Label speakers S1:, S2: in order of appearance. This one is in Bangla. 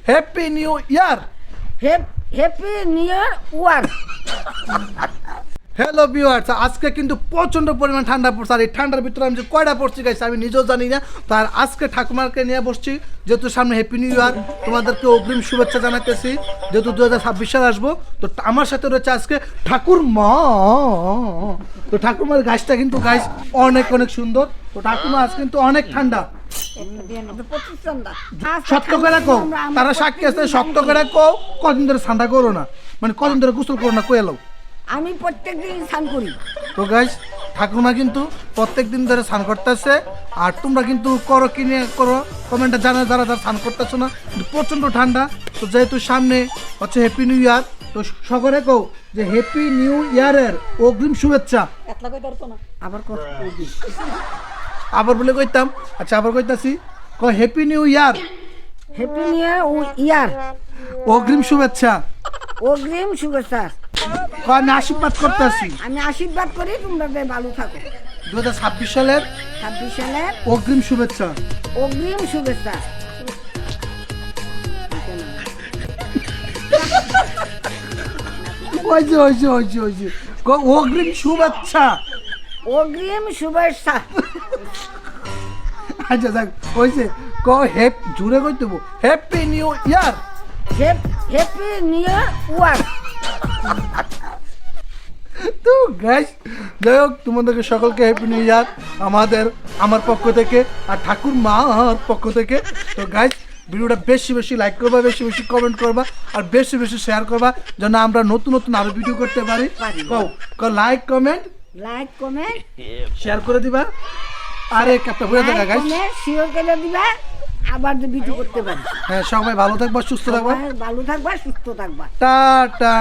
S1: Happy new year.
S2: Happy new year.
S1: Hello viewers, আজকে কিন্তু প্রচন্ড পরিমাণ ঠান্ডা পড়ছে। আর এই ঠান্ডার ভিতরে আমি যে কয়টা পড়ছি গাইছি আমি নিজেও জানি না। তার আজকে ঠাকুমাকে নিয়ে বসছি, যেহেতু সামনে হ্যাপি নিউ ইয়ার, তোমাদেরকে অগ্রিম শুভেচ্ছা জানাতেছি। যেহেতু 2026 সাল আসবো, তো আমার সাথে রয়েছে আজকে ঠাকুরমা। তো ঠাকুমার গাছটা কিন্তু গাছ অনেক অনেক সুন্দর। তো ঠাকুমা আজ কিন্তু অনেক ঠান্ডা। শক্ত করে কো, তারা সাক্ষী আছে, শক্ত করে কো। কদিন ধরে ঠান্ডা করো না, মানে কদিন ধরে গোসল করো না, কয়ে এলো।
S2: আমি প্রত্যেকদিন স্নান করি।
S1: তো গাইস, ঠাকুমা কিন্তু প্রত্যেক দিন ধরে স্নান করতেছে। আর তোমরা কিন্তু করো কিনে করো, কমেন্টে জানা যারা যারা স্নান করতেছো না। কিন্তু প্রচণ্ড ঠান্ডা। তো যেহেতু সামনে হচ্ছে হ্যাপি নিউ ইয়ার, তো সকলে কও যে হ্যাপি নিউ ইয়ারের অগ্রিম শুভেচ্ছা। আবার বলে কইতাম। আচ্ছা, আবার কইতাছি, happy new year,
S2: happy new year,
S1: অগ্রিম শুভেচ্ছা।
S2: অগ্রিম শুভেচ্ছা।
S1: আমি আশীর্বাদ করতেছি,
S2: আমি আশীর্বাদ করি তোমরা ভালো থাকো।
S1: 2026 সালের
S2: 26 সালের
S1: অগ্রিম শুভেচ্ছা।
S2: অগ্রিম শুভেচ্ছা।
S1: অগ্রিম শুভেচ্ছা।
S2: অগ্রিম শুভেচ্ছা।
S1: আচ্ছা যাক, হয়েছে। জুড়ে কই দেবো happy new year.
S2: Happy new year.
S1: তো গাইস, যাই হোক, তোমাদেরকে সকলকে হ্যাপি নিউ ইয়ার আমার পক্ষ থেকে আর ঠাকুর মার পক্ষ থেকে। তো গাইস, ভিডিওটা বেশি বেশি লাইক করবা, বেশি বেশি কমেন্ট করবা, আর বেশি বেশি শেয়ার করবা, যেন আমরা নতুন নতুন আরো ভিডিও করতে পারি। লাইক কমেন্ট শেয়ার করে দিবা। আর একটা বলে থাকা গাইস,
S2: শেয়ার করে দিবা, আবার ভিডিও করতে পারি।
S1: হ্যাঁ, সবাই ভালো থাকবা, সুস্থ থাকবা।
S2: ভালো থাকবা, সুস্থ থাকবা।
S1: টাটা।